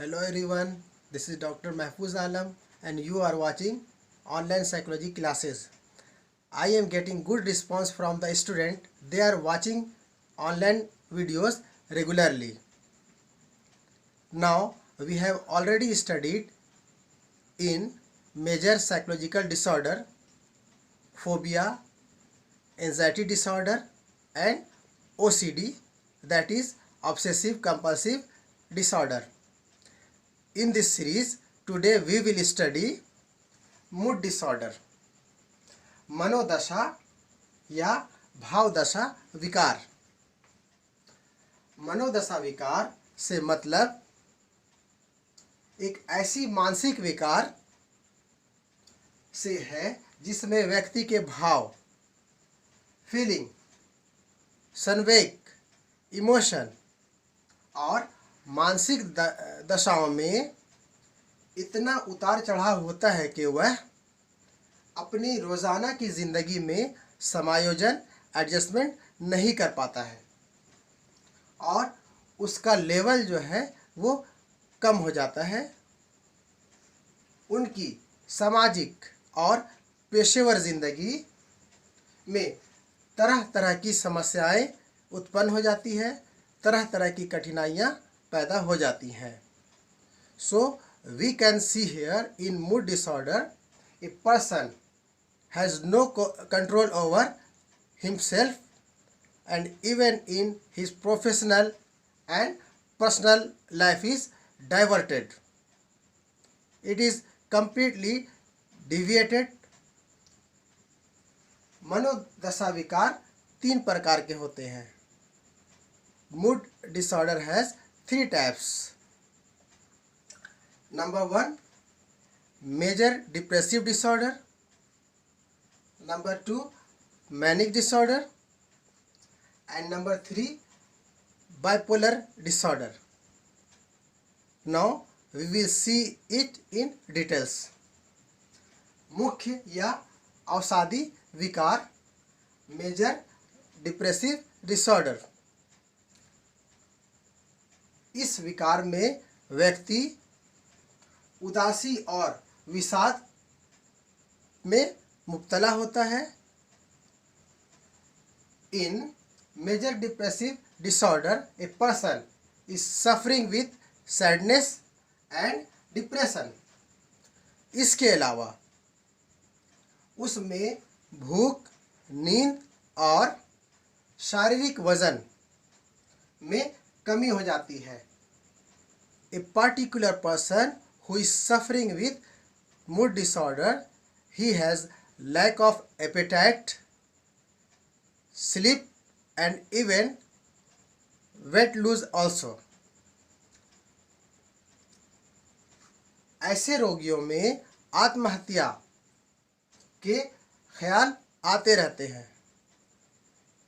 Hello everyone, this is Dr. Mahfuz Alam and you are watching online psychology classes. I am getting good response from the student. They are watching online videos regularly. Now we have already studied in major psychological disorder, phobia, anxiety disorder and OCD, that is obsessive compulsive disorder. In this series, today we will study mood disorder, मनोदशा या भावदशा विकार। मनोदशा विकार से मतलब एक ऐसी मानसिक विकार से है जिसमें व्यक्ति के भाव, फीलिंग, संवेग, इमोशन और मानसिक दशाओं में इतना उतार चढ़ाव होता है कि वह अपनी रोज़ाना की ज़िंदगी में समायोजन, एडजस्टमेंट नहीं कर पाता है और उसका लेवल जो है वो कम हो जाता है। उनकी सामाजिक और पेशेवर ज़िंदगी में तरह तरह की समस्याएं उत्पन्न हो जाती है, तरह तरह की कठिनाइयां पैदा हो जाती हैं। So we can see here in mood disorder, a person has no control over himself and even in his professional and personal life is diverted. It is completely deviated. मनोदशा विकार 3 प्रकार के होते हैं। Mood disorder has 3 types. Number 1, major depressive disorder. Number 2, manic disorder. And number 3, bipolar disorder. Now we will see it in details. मुख्य या अवसादी विकार, major depressive disorder. इस विकार में व्यक्ति उदासी और विषाद में मुब्तला होता है। In major depressive disorder a person is suffering with sadness and depression. इसके अलावा उसमें भूख, नींद और शारीरिक वजन में कमी हो जाती है। A particular person who is suffering with mood disorder, he has lack of appetite, sleep and even weight loss also. ऐसे रोगियों में आत्महत्या के ख्याल आते रहते हैं।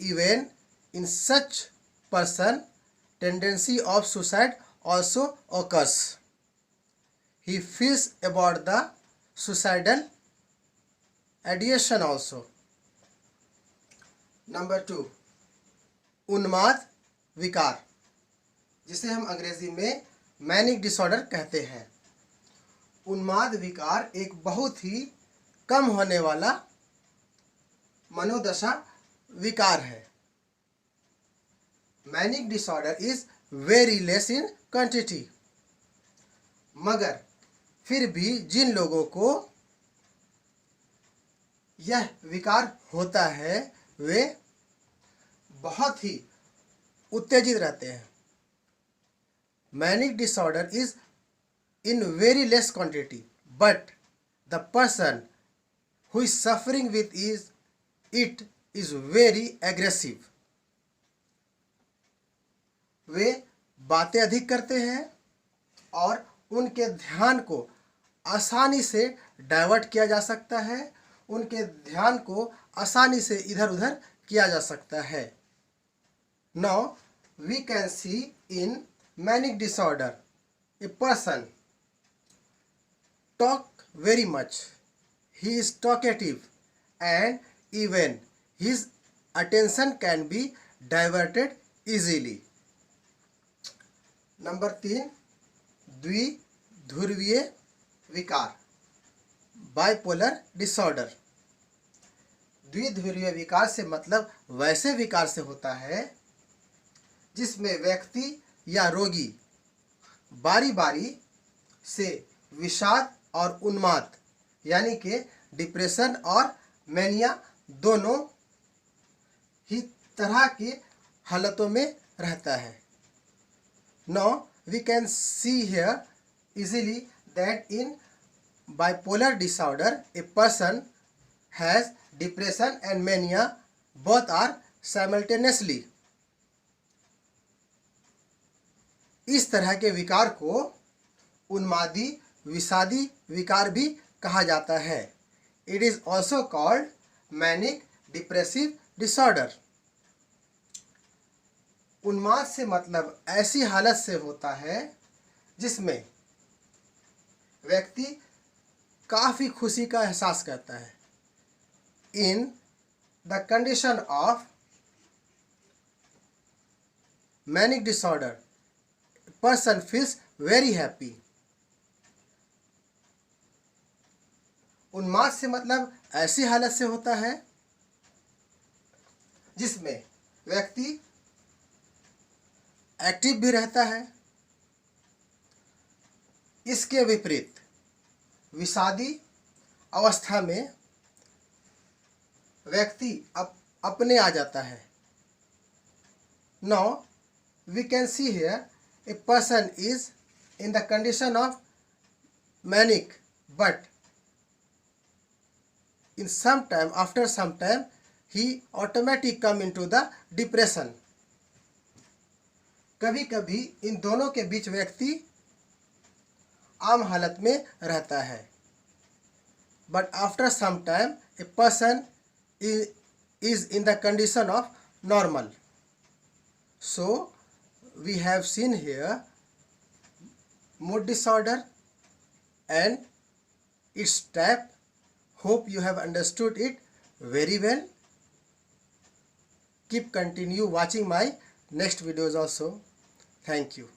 Even in such person, tendency of suicide also occurs. He feels about the suicidal ideation also. Number 2, उन्माद विकार, जिसे हम अंग्रेजी में मैनिक डिसऑर्डर कहते हैं। उन्माद विकार एक बहुत ही कम होने वाला मनोदशा विकार है। Manic disorder is very less in quantity, मगर फिर भी जिन लोगों को यह विकार होता है वे बहुत ही उत्तेजित रहते हैं। Manic disorder is in very less quantity but the person who is suffering with it is very aggressive. वे बातें अधिक करते हैं और उनके ध्यान को आसानी से डाइवर्ट किया जा सकता है, उनके ध्यान को आसानी से इधर उधर किया जा सकता है। Now we can see in manic disorder a person talk very much, he is talkative and even his attention can be diverted easily. Number 3, द्विध्रुवीय विकार, बाइपोलर डिसऑर्डर। द्विध्रुवीय विकार से मतलब वैसे विकार से होता है जिसमें व्यक्ति या रोगी बारी बारी से विषाद और उन्माद यानी कि डिप्रेशन और मैनिया दोनों ही तरह की हालतों में रहता है। Now we can see here easily that in bipolar disorder a person has depression and mania, both are simultaneously। इस तरह के विकार को उन्मादी विषादी विकार भी कहा जाता है। It is also called manic depressive disorder। उन्माद से मतलब ऐसी हालत से होता है जिसमें व्यक्ति काफ़ी खुशी का एहसास करता है। इन the condition of manic disorder person feels very happy. उन्माद से मतलब ऐसी हालत से होता है जिसमें व्यक्ति एक्टिव भी रहता है। इसके विपरीत विषादी अवस्था में व्यक्ति अपने आ जाता है। Now we can see here a person is in the condition of manic but in some time, after some time, he automatically come into the depression। कभी कभी इन दोनों के बीच व्यक्ति आम हालत में रहता है। But after some time, a person is in the condition of normal। So we have seen here mood disorder and its type। Hope you have understood it very well। Keep continue watching my next videos also। Thank you।